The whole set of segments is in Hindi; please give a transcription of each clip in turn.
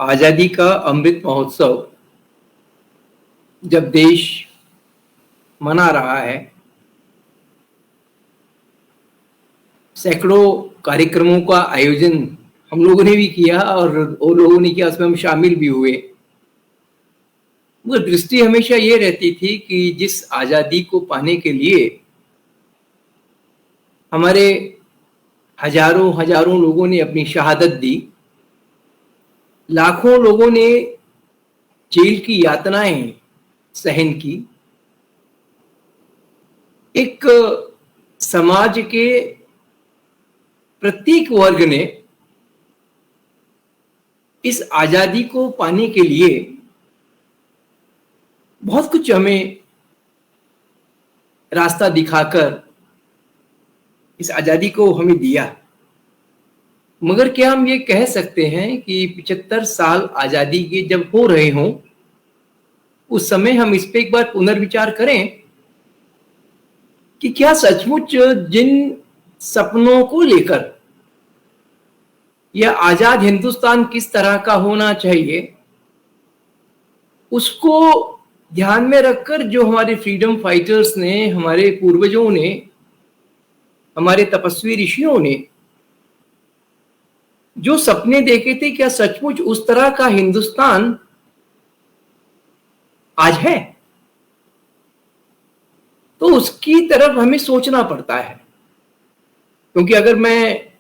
आजादी का अमृत महोत्सव जब देश मना रहा है, सैकड़ों कार्यक्रमों का आयोजन हम लोगों ने भी किया और वो लोगों ने किया, उसमें हम शामिल भी हुए। वो दृष्टि हमेशा ये रहती थी कि जिस आजादी को पाने के लिए हमारे हजारों हजारों लोगों ने अपनी शहादत दी, लाखों लोगों ने जेल की यातनाएं सहन की, एक समाज के प्रत्येक वर्ग ने इस आजादी को पाने के लिए बहुत कुछ हमें रास्ता दिखाकर इस आजादी को हमें दिया। मगर क्या हम ये कह सकते हैं कि 75 साल आजादी के जब हो रहे हों, उस समय हम इस पे एक बार पुनर्विचार करें कि क्या सचमुच जिन सपनों को लेकर यह आजाद हिंदुस्तान किस तरह का होना चाहिए, उसको ध्यान में रखकर जो हमारे फ्रीडम फाइटर्स ने, हमारे पूर्वजों ने, हमारे तपस्वी ऋषियों ने जो सपने देखे थे, क्या सचमुच उस तरह का हिंदुस्तान आज है? तो उसकी तरफ हमें सोचना पड़ता है, क्योंकि अगर मैं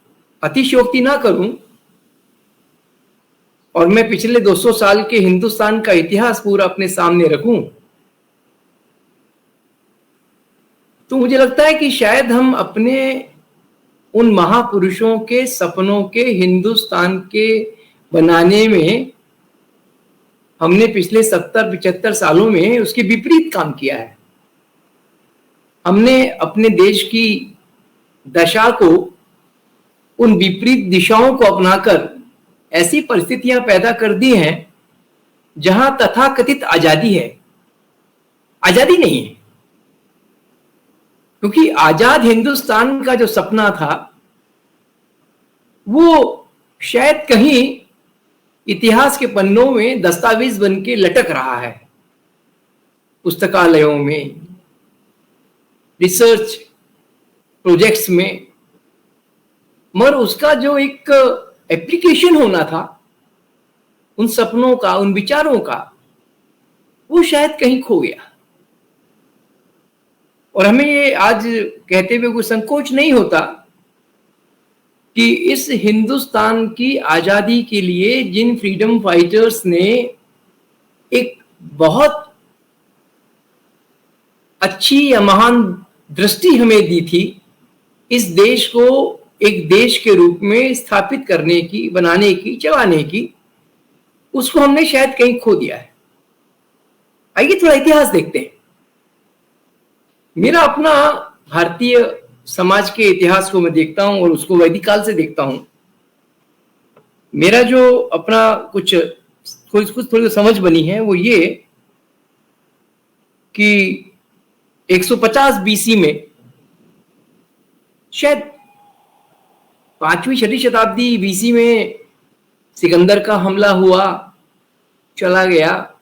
अतिशयोक्ति ना करूं और मैं पिछले 200 साल के हिंदुस्तान का इतिहास पूरा अपने सामने रखूं, तो मुझे लगता है कि शायद हम अपने उन महापुरुषों के सपनों के हिंदुस्तान के बनाने में हमने पिछले 70-75 सालों में उसके विपरीत काम किया है। हमने अपने देश की दशा को उन विपरीत दिशाओं को अपनाकर ऐसी परिस्थितियां पैदा कर दी हैं जहां तथाकथित आजादी है, आजादी नहीं है। क्योंकि आजाद हिंदुस्तान का जो सपना था वो शायद कहीं इतिहास के पन्नों में दस्तावेज बन के लटक रहा है, पुस्तकालयों में, रिसर्च प्रोजेक्ट्स में, मगर उसका जो एक एप्लीकेशन होना था उन सपनों का, उन विचारों का, वो शायद कहीं खो गया। और हमें ये आज कहते हुए कोई संकोच नहीं होता कि इस हिंदुस्तान की आजादी के लिए जिन फ्रीडम फाइटर्स ने एक बहुत अच्छी या महान दृष्टि हमें दी थी, इस देश को एक देश के रूप में स्थापित करने की, बनाने की, चलाने की, उसको हमने शायद कहीं खो दिया है। आइए थोड़ा इतिहास देखते हैं। मेरा अपना भारतीय समाज के इतिहास को मैं देखता हूं और उसको वैदिक काल से देखता हूं। मेरा जो अपना कुछ थोड़ी समझ बनी है वो ये कि 150 बीसी में, शायद 5वीं-6वीं शताब्दी बीसी में सिकंदर का हमला हुआ, चला गया,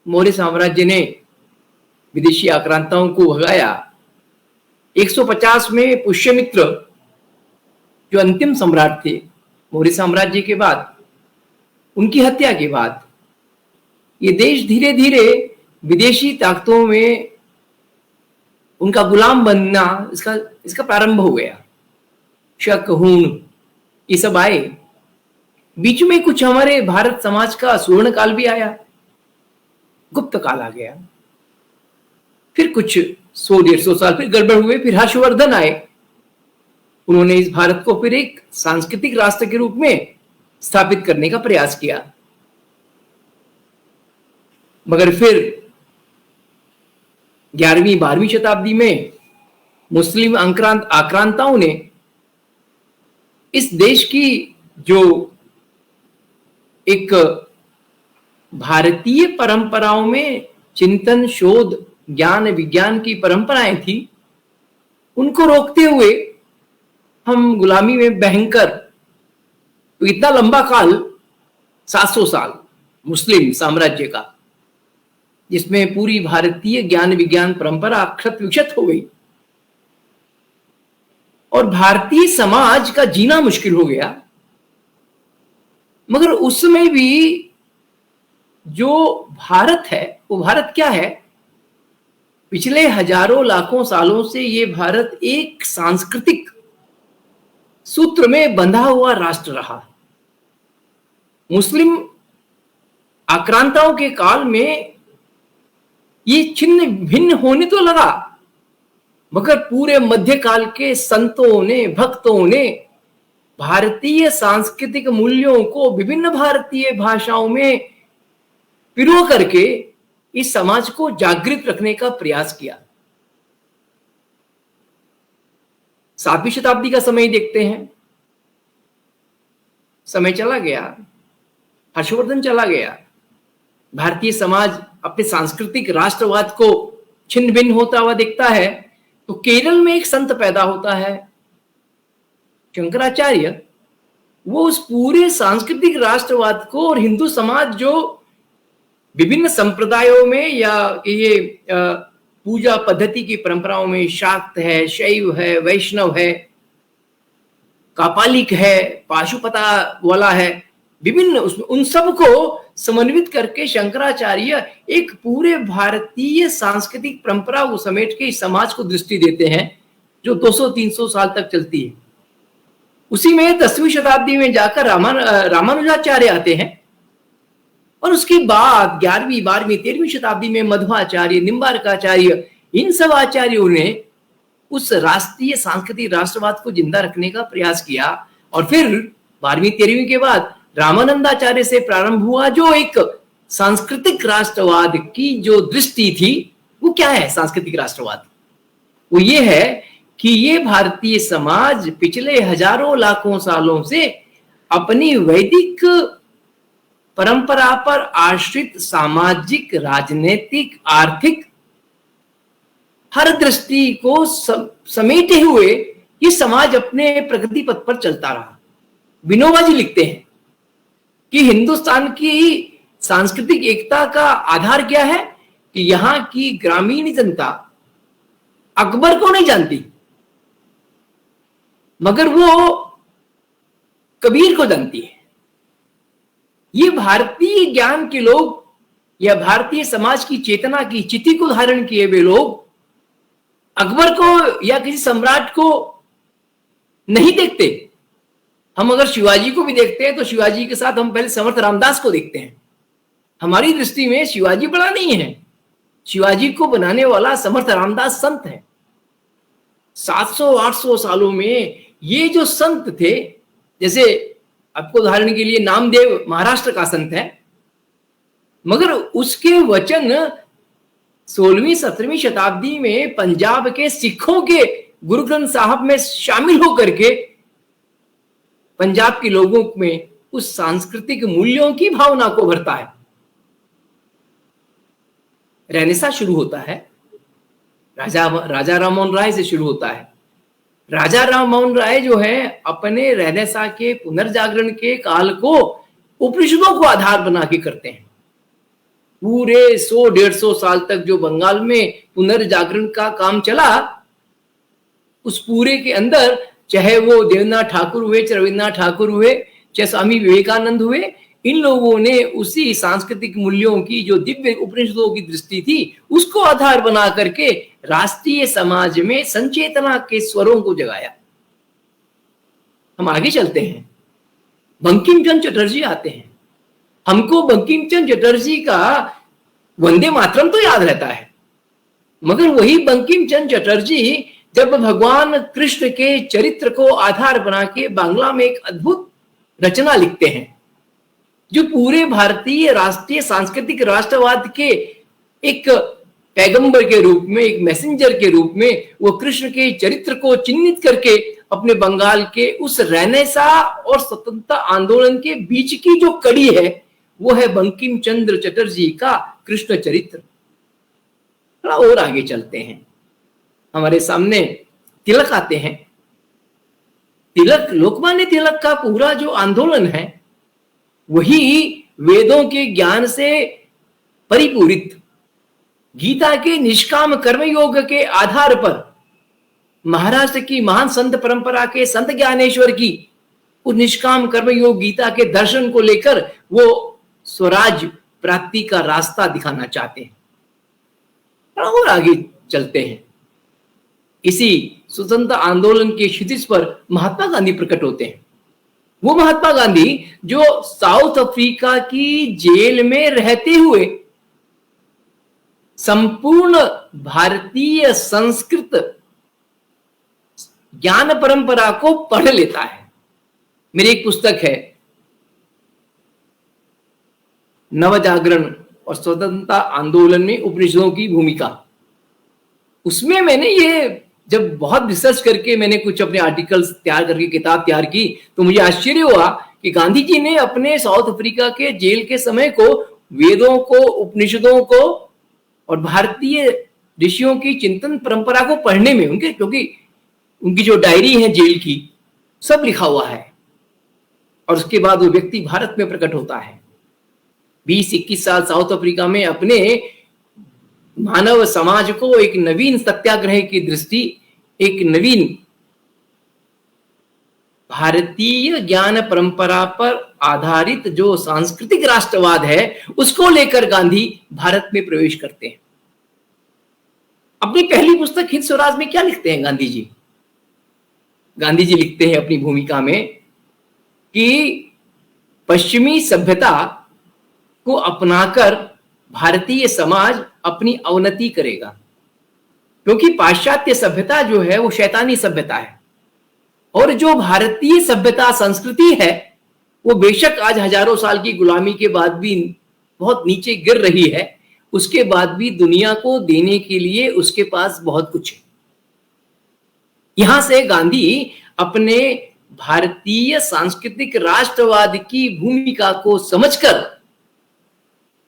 मौर्य साम्राज्य ने विदेशी आक्रांताओं को भगाया। 150 में पुष्यमित्र जो अंतिम सम्राट थे मौर्य साम्राज्य के बाद, उनकी हत्या के बाद ये देश धीरे धीरे विदेशी ताकतों में उनका गुलाम बनना, इसका प्रारंभ हो गया। शक, हूण, ये सब आए। बीच में कुछ हमारे भारत समाज का स्वर्ण काल भी आया, गुप्त काल आ गया। फिर कुछ 100-150 साल फिर गड़बड़ हुए, फिर हर्षवर्धन आए, उन्होंने इस भारत को फिर एक सांस्कृतिक राष्ट्र के रूप में स्थापित करने का प्रयास किया। मगर फिर 11वीं-12वीं शताब्दी में मुस्लिम आक्रांताओं ने इस देश की जो एक भारतीय परंपराओं में चिंतन, शोध, ज्ञान विज्ञान की परंपराएं थी, उनको रोकते हुए हम गुलामी में बहकर, तो इतना लंबा काल 700 साल, मुस्लिम साम्राज्य का, जिसमें पूरी भारतीय ज्ञान विज्ञान परंपरा क्षत विक्षत हो गई और भारतीय समाज का जीना मुश्किल हो गया। मगर उसमें भी जो भारत है, वो भारत क्या है? पिछले हजारों लाखों सालों से ये भारत एक सांस्कृतिक सूत्र में बंधा हुआ राष्ट्र रहा। मुस्लिम आक्रांताओं के काल में ये छिन्न भिन्न होने तो लगा, मगर पूरे मध्यकाल के संतों ने, भक्तों ने भारतीय सांस्कृतिक मूल्यों को विभिन्न भारतीय भाषाओं में पिरो करके इस समाज को जागृत रखने का प्रयास किया। 7वीं शताब्दी का समय देखते हैं, समय चला गया, हर्षवर्धन चला गया, भारतीय समाज अपने सांस्कृतिक राष्ट्रवाद को छिन्न भिन्न होता हुआ दिखता है। तो केरल में एक संत पैदा होता है, शंकराचार्य। वो उस पूरे सांस्कृतिक राष्ट्रवाद को और हिंदू समाज जो विभिन्न संप्रदायों में या ये पूजा पद्धति की परंपराओं में शाक्त है, शैव है, वैष्णव है, कापालिक है, पाशुपता वाला है, विभिन्न उन सबको समन्वित करके शंकराचार्य एक पूरे भारतीय सांस्कृतिक परंपरा को समेट के इस समाज को दृष्टि देते हैं जो 200-300 साल तक चलती है। उसी में 10वीं शताब्दी में जाकर रामानुजाचार्य आते हैं और उसके बाद 11वीं, 12वीं, 13वीं शताब्दी में मध्वाचार्य, निम्बार्काचार्य, इन सब आचार्यों ने उस राष्ट्रीय सांस्कृतिक राष्ट्रवाद को जिंदा रखने का प्रयास किया। और फिर 12वीं, 13वीं के बाद रामानंदाचार्य से प्रारंभ हुआ जो एक सांस्कृतिक राष्ट्रवाद की जो दृष्टि थी। वो क्या है सांस्कृतिक राष्ट्रवाद? वो ये है कि ये भारतीय समाज पिछले हजारों लाखों सालों से अपनी वैदिक परंपरा पर आश्रित सामाजिक, राजनीतिक, आर्थिक हर दृष्टि को समेटे हुए ये समाज अपने प्रगति पथ पर चलता रहा। विनोबा जी लिखते हैं कि हिंदुस्तान की सांस्कृतिक एकता का आधार क्या है कि यहां की ग्रामीण जनता अकबर को नहीं जानती, मगर वो कबीर को जानती है। ये भारतीय ज्ञान के लोग या भारतीय समाज की चेतना की चिति को धारण किए वे लोग अकबर को या किसी सम्राट को नहीं देखते। हम अगर शिवाजी को भी देखते हैं तो शिवाजी के साथ हम पहले समर्थ रामदास को देखते हैं। हमारी दृष्टि में शिवाजी बड़ा नहीं है, शिवाजी को बनाने वाला समर्थ रामदास संत है। 700-800 सालों में ये जो संत थे, जैसे आपको उदाहरण के लिए नामदेव महाराष्ट्र का संत है, मगर उसके वचन 16वीं-17वीं शताब्दी में पंजाब के सिखों के गुरु ग्रंथ साहब में शामिल होकर के पंजाब के लोगों में उस सांस्कृतिक मूल्यों की भावना को भरता है। रेनेसा शुरू होता है, राजा राममोहन राय से शुरू होता है। राजा राममोहन राय जो है अपने रेनेसा के पुनर्जागरण के काल को उपनिषदों को आधार बना के करते हैं। पूरे 100-150 साल तक जो बंगाल में पुनर्जागरण का काम चला, उस पूरे के अंदर चाहे वो देवनाथ ठाकुर हुए, चाहे रविन्द्रनाथ ठाकुर हुए, चाहे स्वामी विवेकानंद हुए, इन लोगों ने उसी सांस्कृतिक मूल्यों की जो दिव्य उपनिषदों की दृष्टि थी उसको आधार बना करके राष्ट्रीय समाज में संचेतना के स्वरों को जगाया। हम आगे चलते हैं, बंकिम चंद्र चटर्जी आते हैं। हमको बंकिम चंद्र चटर्जी का वंदे मातरम तो याद रहता है, मगर वही बंकिम चंद्र चटर्जी जब भगवान कृष्ण के चरित्र को आधार बना के बांग्ला में एक अद्भुत रचना लिखते हैं जो पूरे भारतीय राष्ट्रीय सांस्कृतिक राष्ट्रवाद के एक पैगंबर के रूप में, एक मैसेंजर के रूप में वो कृष्ण के चरित्र को चिन्हित करके अपने बंगाल के उस रेनेसा और स्वतंत्रता आंदोलन के बीच की जो कड़ी है वो है बंकिम चंद्र चटर्जी का कृष्ण चरित्र। थोड़ा और आगे चलते हैं, हमारे सामने तिलक आते हैं। तिलक, लोकमान्य तिलक का पूरा जो आंदोलन है वही वेदों के ज्ञान से परिपूरित गीता के निष्काम कर्म योग के आधार पर महाराष्ट्र की महान संत परंपरा के संत ज्ञानेश्वर की उस निष्काम कर्म योग गीता के दर्शन को लेकर वो स्वराज प्राप्ति का रास्ता दिखाना चाहते हैं और आगे चलते हैं। इसी स्वतंत्र आंदोलन के क्षितिज पर महात्मा गांधी प्रकट होते हैं। वो महात्मा गांधी जो साउथ अफ्रीका की जेल में रहते हुए संपूर्ण भारतीय संस्कृत ज्ञान परंपरा को पढ़ लेता है। मेरी एक पुस्तक है नवजागरण और स्वतंत्रता आंदोलन में उपनिषदों की भूमिका। उसमें मैंने ये जब बहुत रिसर्च करके मैंने कुछ अपने आर्टिकल्स तैयार करके किताब तैयार की तो मुझे आश्चर्य हुआ कि गांधी जी ने अपने साउथ अफ्रीका के जेल के समय को वेदों को, उपनिषदों को और भारतीय ऋषियों की चिंतन परंपरा को पढ़ने में उनके, क्योंकि उनकी जो डायरी है जेल की, सब लिखा हुआ है। और उसके बाद वो व्यक्ति भारत में प्रकट होता है। 20-21 साल साउथ अफ्रीका में अपने मानव समाज को एक नवीन सत्याग्रह की दृष्टि, एक नवीन भारतीय ज्ञान परंपरा पर आधारित जो सांस्कृतिक राष्ट्रवाद है उसको लेकर गांधी भारत में प्रवेश करते हैं। अपनी पहली पुस्तक हिंद स्वराज में क्या लिखते हैं गांधी जी? गांधी जी लिखते हैं अपनी भूमिका में कि पश्चिमी सभ्यता को अपनाकर भारतीय समाज अपनी अवनति करेगा, क्योंकि पाश्चात्य सभ्यता जो है वो शैतानी सभ्यता है और जो भारतीय सभ्यता संस्कृति है वो बेशक आज हजारों साल की गुलामी के बाद भी बहुत नीचे गिर रही है, उसके बाद भी दुनिया को देने के लिए उसके पास बहुत कुछ है। यहां से गांधी अपने भारतीय सांस्कृतिक राष्ट्रवाद की भूमिका को समझकर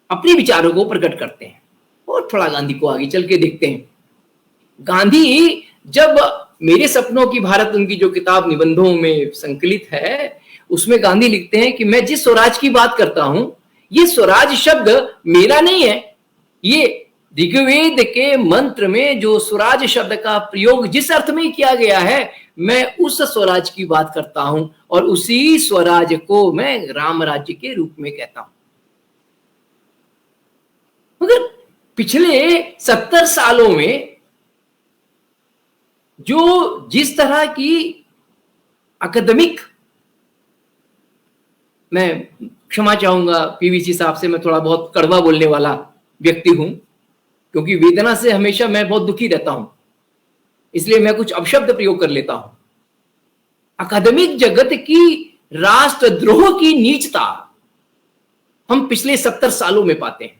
अपने विचारों को प्रकट करते हैं। और थोड़ा गांधी को आगे चल के देखते हैं। गांधी जब मेरे सपनों की भारत, उनकी जो किताब निबंधों में संकलित है, उसमें गांधी लिखते हैं कि मैं जिस स्वराज की बात करता हूं, ये स्वराज शब्द मेरा नहीं है। ये ऋग्वेद के मंत्र में जो स्वराज शब्द का प्रयोग जिस अर्थ में किया गया है, मैं उस स्वराज की बात करता हूं और उसी स्वराज को मैं राम राज्य के रूप में कहता हूं। मगर पिछले 70 सालों में जो जिस तरह की अकादमिक, मैं क्षमा चाहूंगा पीवीसी साहब से, मैं थोड़ा बहुत कड़वा बोलने वाला व्यक्ति हूं, क्योंकि वेदना से हमेशा मैं बहुत दुखी रहता हूं, इसलिए मैं कुछ अपशब्द प्रयोग कर लेता हूं। अकादमिक जगत की राष्ट्रद्रोह की नीचता हम पिछले 70 सालों में पाते हैं।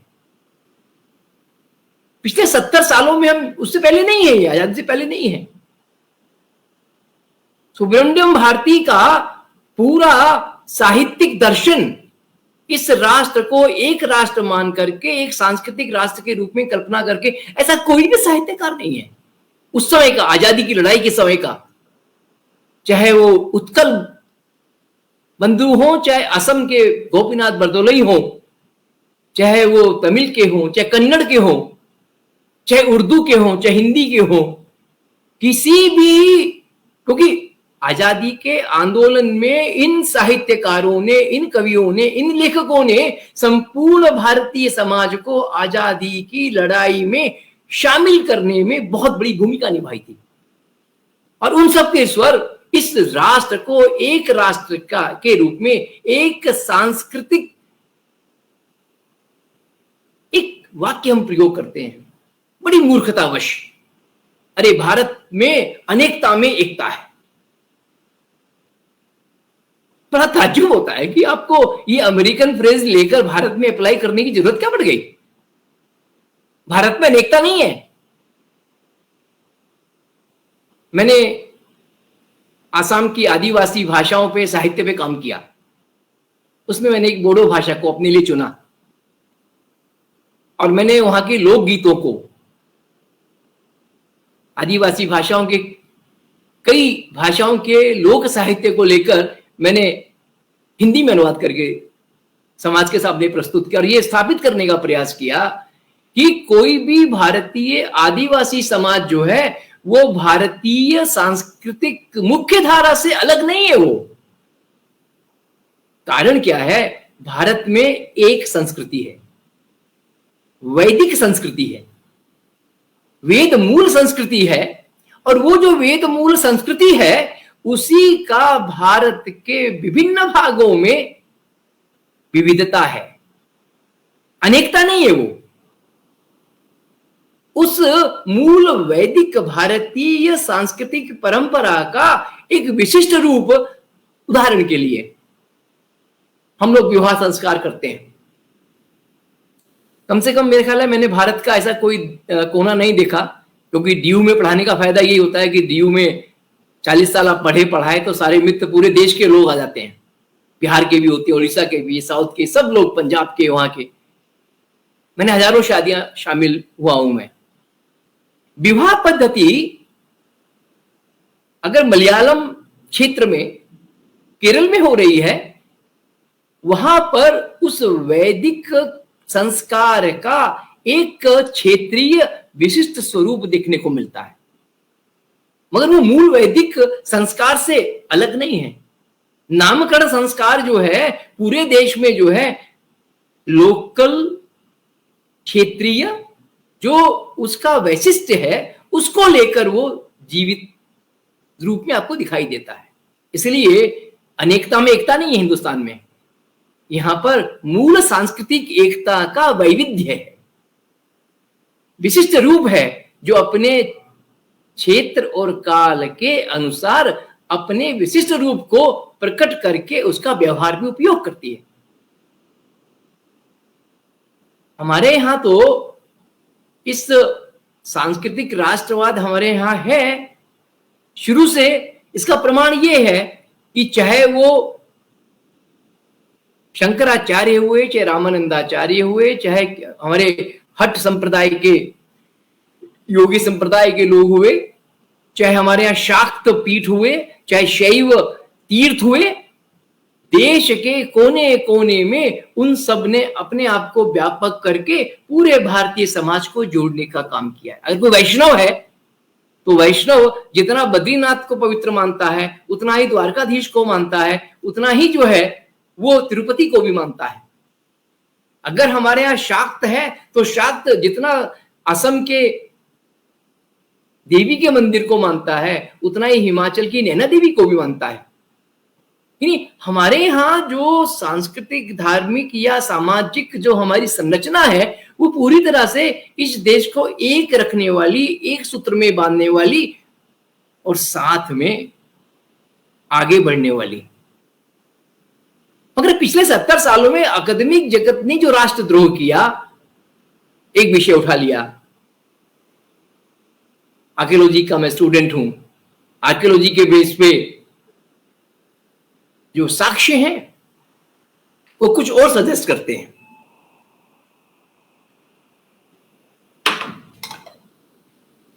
पिछले 70 सालों में हम उससे पहले नहीं है, आजादी से पहले नहीं है। सुब्रमण्यम भारती का पूरा साहित्यिक दर्शन इस राष्ट्र को एक राष्ट्र मान करके, एक सांस्कृतिक राष्ट्र के रूप में कल्पना करके, ऐसा कोई भी साहित्यकार नहीं है उस समय का, आजादी की लड़ाई के समय का, चाहे वो उत्कल बंधु हो, चाहे असम के गोपीनाथ बरदोलई हो, चाहे वो तमिल के हो, चाहे कन्नड़ के हो, चाहे उर्दू के हो, चाहे हिंदी के हो, किसी भी, क्योंकि आजादी के आंदोलन में इन साहित्यकारों ने, इन कवियों ने, इन लेखकों ने संपूर्ण भारतीय समाज को आजादी की लड़ाई में शामिल करने में बहुत बड़ी भूमिका निभाई थी। और उन सबके स्वर इस राष्ट्र को एक राष्ट्र का के रूप में, एक सांस्कृतिक, एक वाक्य हम प्रयोग करते हैं बड़ी मूर्खतावश, अरे भारत में अनेकता में एकता है। बड़ा ताज्जुब होता है कि आपको ये अमेरिकन फ्रेज लेकर भारत में अप्लाई करने की जरूरत क्या पड़ गई? भारत में अनेकता नहीं है। मैंने आसाम की आदिवासी भाषाओं पे, साहित्य पे काम किया। उसमें मैंने एक बोडो भाषा को अपने लिए चुना और मैंने वहां के लोकगीतों को, आदिवासी भाषाओं के, कई भाषाओं के लोक साहित्य को लेकर मैंने हिंदी में अनुवाद करके समाज के सामने प्रस्तुत किया और ये स्थापित करने का प्रयास किया कि कोई भी भारतीय आदिवासी समाज जो है वो भारतीय सांस्कृतिक मुख्य धारा से अलग नहीं है। वो कारण क्या है, भारत में एक संस्कृति है, वैदिक संस्कृति है, वेद मूल संस्कृति है, और वो जो वेद मूल संस्कृति है उसी का भारत के विभिन्न भागों में विविधता है, अनेकता नहीं है। वो उस मूल वैदिक भारतीय सांस्कृतिक परंपरा का एक विशिष्ट रूप, उदाहरण के लिए हम लोग विवाह संस्कार करते हैं। कम से कम मेरे ख्याल है मैंने भारत का ऐसा कोई कोना नहीं देखा, क्योंकि डीयू में पढ़ाने का फायदा यही होता है कि डीयू में 40 साल आप पढ़ाए तो सारे मित्र पूरे देश के लोग आ जाते हैं, बिहार के भी होते हैं, उड़ीसा के भी, साउथ के सब लोग, पंजाब के, वहां के। मैंने हजारों शादियां शामिल हुआ हूं मैं। विवाह पद्धति अगर मलयालम क्षेत्र में, केरल में हो रही है, वहां पर उस वैदिक संस्कार का एक क्षेत्रीय विशिष्ट स्वरूप देखने को मिलता है, मगर वो मूल वैदिक संस्कार से अलग नहीं है। नामकरण संस्कार जो है पूरे देश में जो है लोकल, क्षेत्रीय जो उसका वैशिष्ट्य है उसको लेकर वो जीवित रूप में आपको दिखाई देता है। इसलिए अनेकता में एकता नहीं है हिंदुस्तान में, यहां पर मूल सांस्कृतिक एकता का वैविध्य है, विशिष्ट रूप है जो अपने क्षेत्र और काल के अनुसार अपने विशिष्ट रूप को प्रकट करके उसका व्यवहार भी उपयोग करती है। हमारे यहां तो इस सांस्कृतिक राष्ट्रवाद हमारे यहां है शुरू से। इसका प्रमाण यह है कि चाहे वो शंकराचार्य हुए, चाहे रामानंदाचार्य हुए, चाहे हमारे हठ संप्रदाय के, योगी संप्रदाय के लोग हुए, चाहे हमारे यहाँ शाक्त पीठ हुए, चाहे शैव तीर्थ हुए, देश के कोने कोने में उन सब ने अपने आप को व्यापक करके पूरे भारतीय समाज को जोड़ने का काम किया है। अगर कोई वैष्णव है तो वैष्णव जितना बद्रीनाथ को पवित्र मानता है उतना ही द्वारकाधीश को मानता है, उतना ही जो है वो तिरुपति को भी मानता है। अगर हमारे यहाँ शाक्त है तो शाक्त जितना असम के देवी के मंदिर को मानता है उतना ही हिमाचल की नैना देवी को भी मानता है। हमारे यहाँ जो सांस्कृतिक, धार्मिक या सामाजिक जो हमारी संरचना है वो पूरी तरह से इस देश को एक रखने वाली, एक सूत्र में बांधने वाली और साथ में आगे बढ़ने वाली। मगर पिछले 70 सालों में अकादमिक जगत ने जो राष्ट्रद्रोह किया, एक विषय उठा लिया। आर्कियोलॉजी का मैं स्टूडेंट हूं, आर्कियोलॉजी के बेस पे जो साक्ष्य हैं वो कुछ और सजेस्ट करते हैं।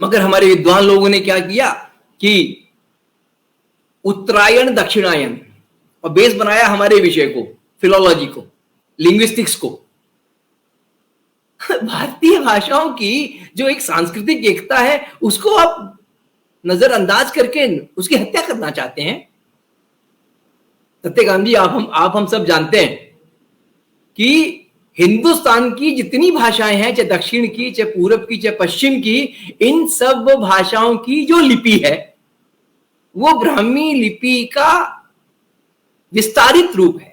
मगर हमारे विद्वान लोगों ने क्या किया कि उत्तरायण दक्षिणायन और बेस बनाया हमारे विषय को, फिलोलॉजी को, लिंग्विस्टिक्स को। भारतीय भाषाओं की जो एक सांस्कृतिक एकता है उसको आप नजरअंदाज करके उसकी हत्या करना चाहते हैं। सत्यकाम जी, आप हम सब जानते हैं कि हिंदुस्तान की जितनी भाषाएं हैं, चाहे दक्षिण की, चाहे पूरब की, चाहे पश्चिम की, इन सब भाषाओं की जो लिपि है वो ब्राह्मी लिपि का विस्तारित रूप है।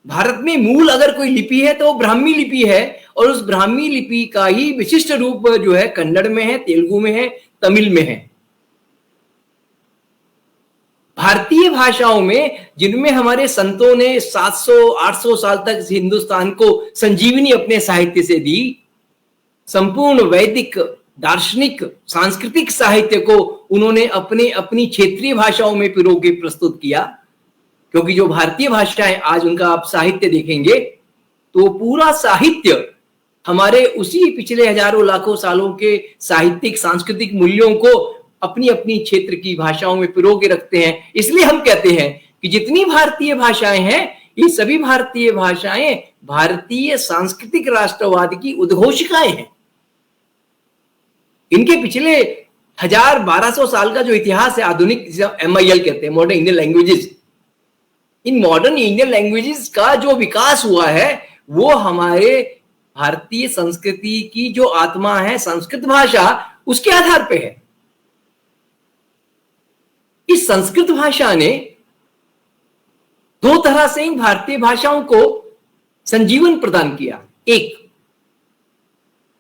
भारत में मूल अगर कोई लिपि है तो वो ब्राह्मी लिपि है, और उस ब्राह्मी लिपि का ही विशिष्ट रूप जो है कन्नड़ में है, तेलुगु में है, तमिल में है। भारतीय भाषाओं में जिनमें हमारे संतों ने 700-800 साल तक हिंदुस्तान को संजीवनी अपने साहित्य से दी, संपूर्ण वैदिक, दार्शनिक, सांस्कृतिक साहित्य को उन्होंने अपने अपनी क्षेत्रीय भाषाओं में पिरो के प्रस्तुत किया। क्योंकि जो भारतीय भाषाएं आज उनका आप साहित्य देखेंगे तो पूरा साहित्य हमारे उसी पिछले हजारों लाखों सालों के साहित्यिक, सांस्कृतिक मूल्यों को अपनी अपनी क्षेत्र की भाषाओं में पिरो के रखते हैं। इसलिए हम कहते हैं कि जितनी भारतीय भाषाएं हैं ये सभी भारतीय भाषाएं भारतीय सांस्कृतिक राष्ट्रवाद की उद्घोषिकाएं हैं। इनके पिछले 1200 साल का जो इतिहास है, आधुनिक MIL कहते हैं, modern Indian languages, in modern Indian languages का जो विकास हुआ है वो हमारे भारतीय संस्कृति की जो आत्मा है, संस्कृत भाषा, उसके आधार पे है। इस संस्कृत भाषा ने दो तरह से इन भारतीय भाषाओं को संजीवन प्रदान किया। एक,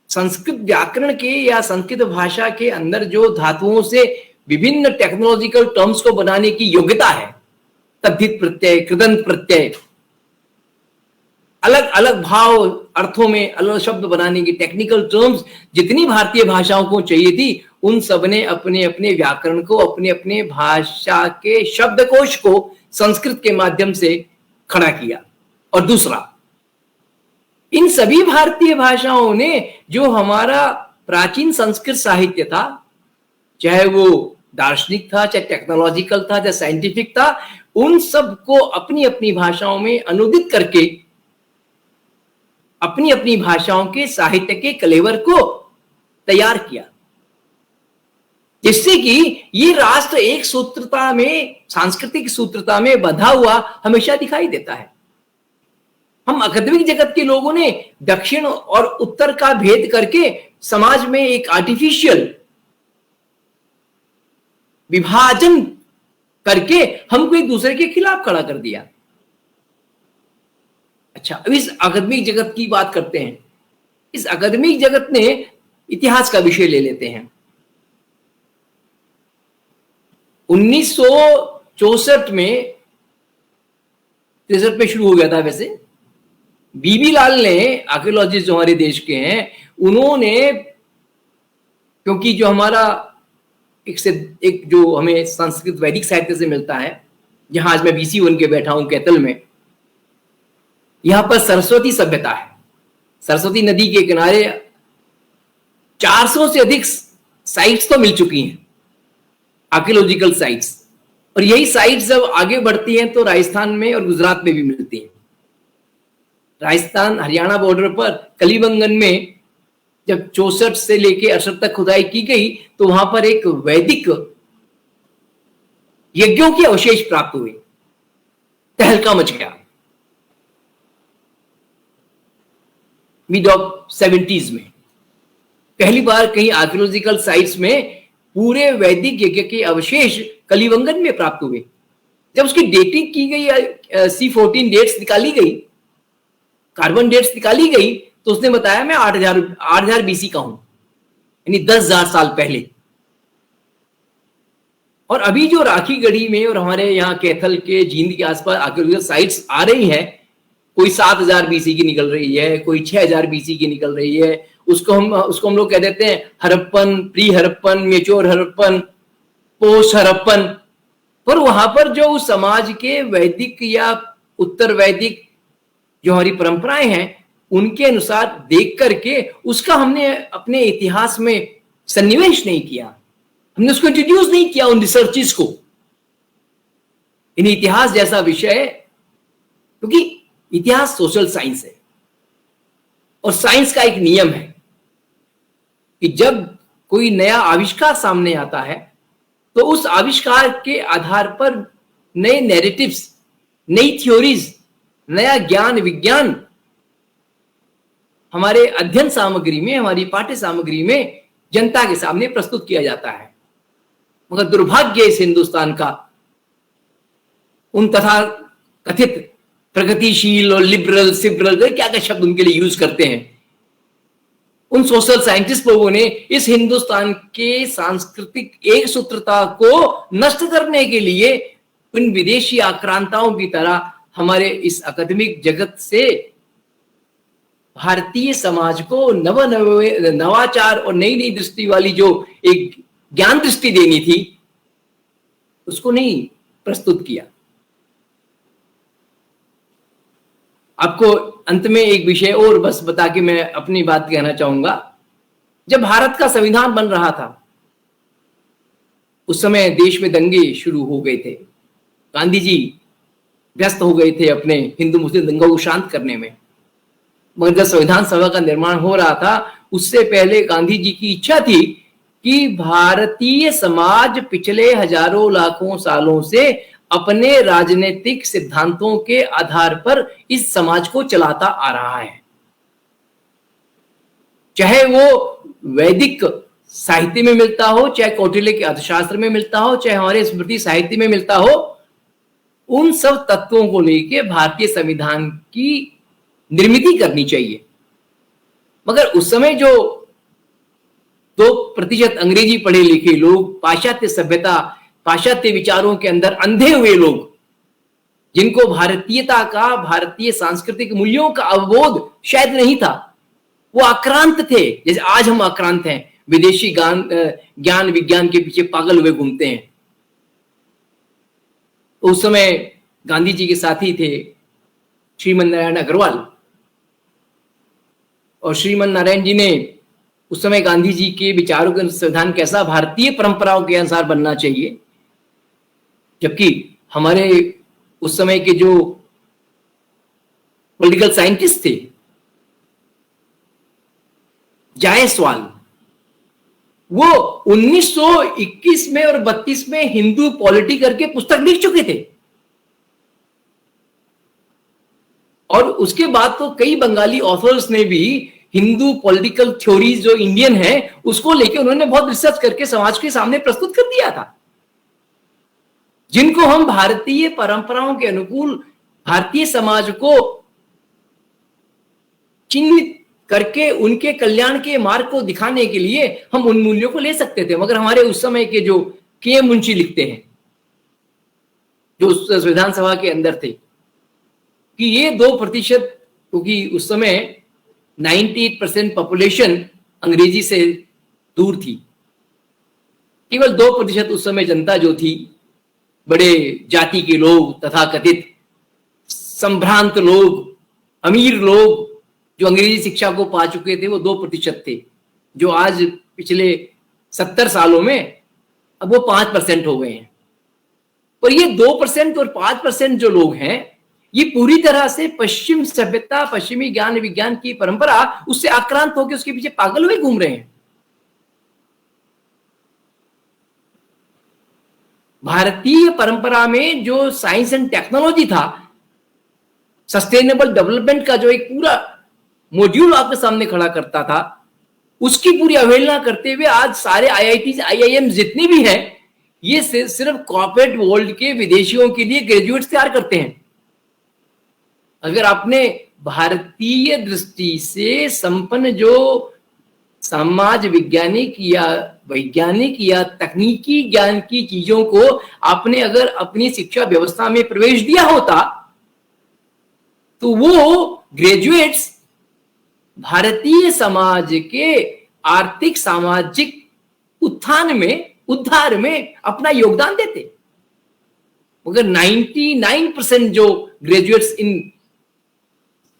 संस्कृत व्याकरण के या संस्कृत भाषा के अंदर जो धातुओं से विभिन्न टेक्नोलॉजिकल टर्म्स को बनाने की योग्यता है, तद्धित प्रत्यय, कृदंत प्रत्यय, अलग अलग भाव अर्थों में अलग शब्द बनाने की टेक्निकल टर्म्स जितनी भारतीय भाषाओं को चाहिए थी, उन सब ने अपने अपने व्याकरण को, अपने अपने भाषा के शब्दकोश को संस्कृत के माध्यम से खड़ा किया। और दूसरा, इन सभी भारतीय भाषाओं ने जो हमारा प्राचीन संस्कृत साहित्य था, चाहे वो दार्शनिक था, चाहे टेक्नोलॉजिकल था, चाहे साइंटिफिक था, उन सब को अपनी अपनी भाषाओं में अनुदित करके अपनी अपनी भाषाओं के साहित्य के कलेवर को तैयार किया, जिससे कि ये राष्ट्र एक सूत्रता में, सांस्कृतिक सूत्रता में बंधा हुआ हमेशा दिखाई देता है। हम अकादमिक जगत के लोगों ने दक्षिण और उत्तर का भेद करके समाज में एक आर्टिफिशियल विभाजन करके हमको एक दूसरे के खिलाफ खड़ा कर दिया। अच्छा, अब इस अकादमिक जगत की बात करते हैं। इस अकादमिक जगत ने इतिहास का विषय ले लेते हैं। 1964 में, 63 में शुरू हो गया था वैसे, बीबी लाल ने, आर्कियोलॉजिस्ट जो हमारे देश के हैं, उन्होंने, क्योंकि जो हमारा एक जो हमें संस्कृत वैदिक साहित्य से मिलता है, जहां आज मैं VC बन के बैठा हूं कैथल में, यहां पर सरस्वती सभ्यता है। सरस्वती नदी के किनारे 400 से अधिक साइट्स तो मिल चुकी हैं, आर्कियोलॉजिकल साइट्स, और यही साइट्स जब आगे बढ़ती हैं तो राजस्थान में और गुजरात में भी मिलती हैं। राजस्थान हरियाणा बॉर्डर पर कलीबंगन में जब 64 से लेके 68 तक खुदाई की गई तो वहां पर एक वैदिक यज्ञों के अवशेष प्राप्त हुए। तहलका मच गया मिड ऑफ 70s में। पहली बार कहीं आर्कियोलॉजिकल साइट्स में पूरे वैदिक यज्ञ के अवशेष कलीबंगन में प्राप्त हुए। जब उसकी डेटिंग की गई, C14 डेट्स निकाली गई, कार्बन डेट्स निकाली गई, तो उसने बताया मैं 8000 BC का हूं, यानी 10,000 साल पहले। और अभी जो राखी गढ़ी में और हमारे यहाँ कैथल के जींद के आसपास आर्कियोलॉजिकल साइट्स आ रही हैं, कोई 7000 BC की निकल रही है, कोई 6000 BC की निकल रही है। उसको हम लोग कह देते हैं Harappan, pre Harappan, mature Harappan, post Harappan. पर वहां पर जो उस समाज के वैदिक या उत्तर वैदिक जो हमारी परंपराएं हैं, उनके अनुसार देख करके उसका हमने अपने इतिहास में सन्निवेश नहीं किया, हमने उसको इंट्रोड्यूस नहीं किया उन रिसर्चेस को। इन इतिहास जैसा विषय, क्योंकि इतिहास सोशल साइंस है और साइंस का एक नियम है कि जब कोई नया आविष्कार सामने आता है तो उस आविष्कार के आधार पर नए नैरेटिव्स, नई थ्योरीज, नया ज्ञान विज्ञान हमारे अध्ययन सामग्री में, हमारी पाठ्य सामग्री में जनता के सामने प्रस्तुत किया जाता है। मगर दुर्भाग्य इस हिंदुस्तान का उन तथा कथित प्रगतिशील और लिबरल सिबरल, क्या क्या शब्द उनके लिए यूज करते हैं, उन सोशल साइंटिस्ट लोगों ने इस हिंदुस्तान के सांस्कृतिक एक सूत्रता को नष्ट करने के लिए उन विदेशी आक्रांताओं की तरह हमारे इस अकादमिक जगत से भारतीय समाज को नवाचार और नई नई दृष्टि वाली जो एक ज्ञान दृष्टि देनी थी, उसको नहीं प्रस्तुत किया। आपको अंत में एक विषय और बस बता के मैं अपनी बात कहना चाहूंगा। जब भारत का संविधान बन रहा था, उस समय देश में दंगे शुरू हो गए थे। गांधी जी व्यस्त हो गए थे अपने हिंदू मुस्लिम दंगों को शांत करने में। मगर जब संविधान सभा का निर्माण हो रहा था, उससे पहले गांधी जी की इच्छा थी कि भारतीय समाज पिछले हजारों लाखों सालों से अपने राजनीतिक सिद्धांतों के आधार पर इस समाज को चलाता आ रहा है। चाहे वो वैदिक साहित्य में मिलता हो, चाहे कौटिल्य के अर्थशास्त्र में मिलता हो, चाहे हमारे स्मृति साहित्य में मिलता हो, उन सब तत्वों को लेके भारतीय संविधान की निर्मिति करनी चाहिए। मगर उस समय जो 2% अंग्रेजी पढ़े लिखे लोग, पाश्चात्य सभ्यता, पाश्चात्य विचारों के अंदर अंधे हुए लोग, जिनको भारतीयता का, भारतीय सांस्कृतिक मूल्यों का अवबोध शायद नहीं था, वो आक्रांत थे। जैसे आज हम आक्रांत हैं, विदेशी ज्ञान विज्ञान के पीछे पागल हुए घूमते हैं। उस समय गांधी जी के साथी थे श्रीमन नारायण अग्रवाल, और श्रीमन नारायण जी ने उस समय गांधी जी के विचारों का संविधान कैसा भारतीय परंपराओं के अनुसार बनना चाहिए, जबकि हमारे उस समय के जो पॉलिटिकल साइंटिस्ट थे, जायसवाल, वो 1921 में और 32 में हिंदू पॉलिटी करके पुस्तक लिख चुके थे। और उसके बाद तो कई बंगाली ऑथर्स ने भी हिंदू पॉलिटिकल थ्योरीज जो इंडियन है उसको लेके उन्होंने बहुत रिसर्च करके समाज के सामने प्रस्तुत कर दिया था, जिनको हम भारतीय परंपराओं के अनुकूल भारतीय समाज को चिन्हित करके उनके कल्याण के मार्ग को दिखाने के लिए हम उन मूल्यों को ले सकते थे। मगर हमारे उस समय के जो के मुंशी लिखते हैं, जो संविधान सभा के अंदर थे, कि ये 2%, क्योंकि उस समय 98% पॉपुलेशन अंग्रेजी से दूर थी, केवल 2% उस समय जनता जो थी, बड़े जाति के लोग, तथाकथित संभ्रांत लोग, अमीर लोग जो अंग्रेजी शिक्षा को पा चुके थे, वो 2% थे, जो आज पिछले 70 सालों में अब वो 5% हो गए हैं। और ये 2% और 5% जो लोग हैं, ये पूरी तरह से पश्चिम सभ्यता, पश्चिमी ज्ञान विज्ञान की परंपरा, उससे आक्रांत होकर उसके पीछे पागल हुए घूम रहे हैं। भारतीय परंपरा में जो साइंस एंड टेक्नोलॉजी था, सस्टेनेबल डेवलपमेंट का जो एक पूरा मॉड्यूल आपके सामने खड़ा करता था, उसकी पूरी अवहेलना करते हुए आज सारे IITs, IIMs जितनी भी हैं, ये सिर्फ कॉर्पोरेट वर्ल्ड के विदेशियों के लिए ग्रेजुएट्स तैयार करते हैं। अगर आपने भारतीय दृष्टि से संपन्न जो समाज वैज्ञानिक या तकनीकी ज्ञान की चीजों को आपने अगर अपनी शिक्षा व्यवस्था में प्रवेश दिया होता, तो वो ग्रेजुएट्स भारतीय समाज के आर्थिक सामाजिक उद्धार में अपना योगदान देते। मगर 99% जो ग्रेजुएट्स इन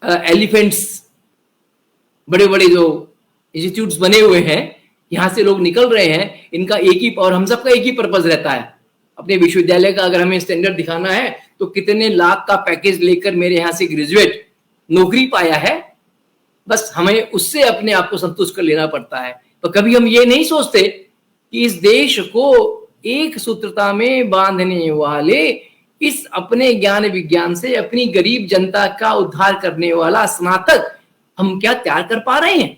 एलिफेंट्स, बड़े बड़े जो इंस्टीट्यूट्स बने हुए हैं, यहां से लोग निकल रहे हैं, इनका एक ही, और हम सबका एक ही पर्पस रहता है, अपने विश्वविद्यालय का अगर हमें स्टैंडर्ड दिखाना है तो कितने लाख का पैकेज लेकर मेरे यहां से ग्रेजुएट नौकरी पाया है, बस हमें उससे अपने आप को संतुष्ट कर लेना पड़ता है। तो कभी हम ये नहीं सोचते कि इस देश को एक सूत्रता में बांधने वाले, इस अपने ज्ञान विज्ञान से अपनी गरीब जनता का उद्धार करने वाला स्नातक हम क्या तैयार कर पा रहे हैं।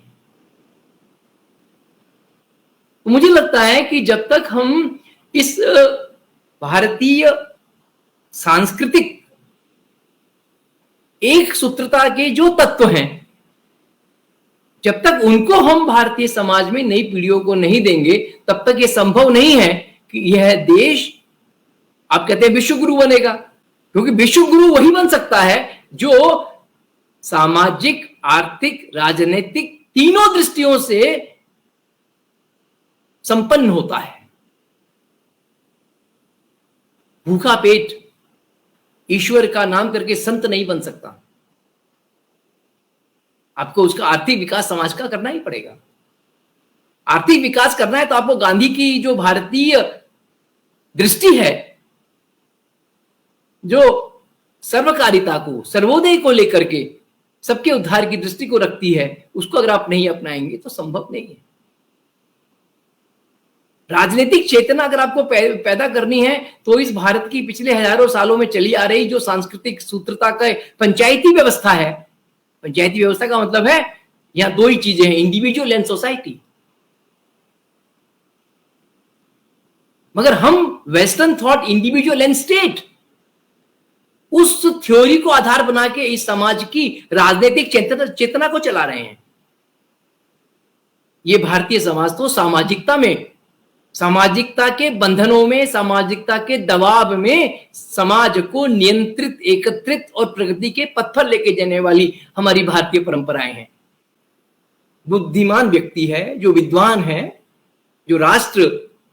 तो मुझे लगता है कि जब तक हम इस भारतीय सांस्कृतिक एक सूत्रता के जो तत्व हैं, जब तक उनको हम भारतीय समाज में नई पीढ़ियों को नहीं देंगे, तब तक ये संभव नहीं है कि यह देश, आप कहते हैं विश्व गुरु बनेगा, क्योंकि विश्व गुरु वही बन सकता है जो सामाजिक, आर्थिक, राजनीतिक तीनों दृष्टियों से संपन्न होता है। भूखा पेट ईश्वर का नाम करके संत नहीं बन सकता। आपको उसका आर्थिक विकास समाज का करना ही पड़ेगा। आर्थिक विकास करना है तो आपको गांधी की जो भारतीय दृष्टि है, जो सर्वकारिता को, सर्वोदय को लेकर के सबके उद्धार की दृष्टि को रखती है, उसको अगर आप नहीं अपनाएंगे तो संभव नहीं है। राजनीतिक चेतना अगर आपको पैदा करनी है तो इस भारत की पिछले हजारों सालों में चली आ रही जो सांस्कृतिक सूत्रता का पंचायती व्यवस्था है, पंचायती व्यवस्था का मतलब है यहां दो ही चीजें हैं, इंडिविजुअल एंड सोसाइटी। मगर हम western thought individual and state, उस थ्योरी को आधार बना के इस समाज की राजनीतिक चेतना को चला रहे हैं। ये भारतीय समाज तो सामाजिकता में, सामाजिकता के बंधनों में, सामाजिकता के दबाव में समाज को नियंत्रित, एकत्रित और प्रगति के पथ पर लेके जाने वाली हमारी भारतीय परंपराएं हैं। बुद्धिमान व्यक्ति है, जो विद्वान है, जो राष्ट्र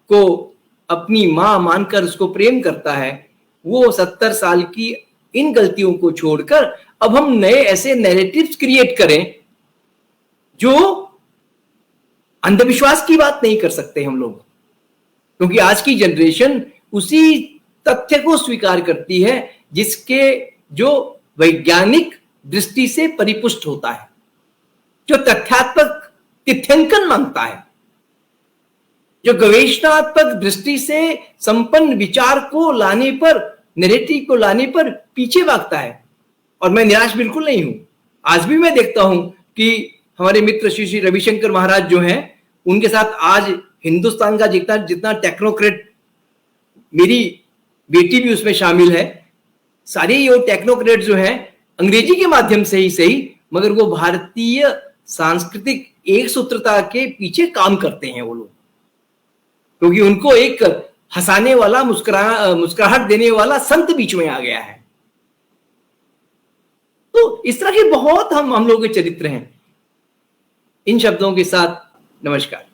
को अपनी मां मानकर उसको प्रेम करता है, वो 70 साल की इन गलतियों को छोड़कर अब हम नए ऐसे नैरेटिव्स क्रिएट करें जो अंधविश्वास की बात नहीं कर सकते हम लोग, क्योंकि आज की जनरेशन उसी तथ्य को स्वीकार करती है जिसके जो वैज्ञानिक दृष्टि से परिपुष्ट होता है, जो तथ्यात्मक तथ्यांकन मांगता है, जो गवेषणात्मक दृष्टि से संपन्न विचार को लाने पर, नैरेटिव को लाने पर पीछे भागता है। और मैं निराश बिल्कुल नहीं हूं। आज भी मैं देखता हूं कि हमारे मित्र श्री श्री रविशंकर महाराज जो हैं, उनके साथ आज हिंदुस्तान का जितना जितना टेक्नोक्रेट, मेरी बेटी भी उसमें शामिल है, सारे ये टेक्नोक्रेट जो हैं अंग्रेजी के माध्यम से ही सही, मगर वो भारतीय सांस्कृतिक एक सूत्रता के पीछे काम करते हैं वो लोग, क्योंकि उनको एक हंसाने वाला, मुस्कुराहट देने वाला संत बीच में आ गया है। तो इस तरह के बहुत हम लोगों के चरित्र हैं। इन शब्दों के साथ नमस्कार।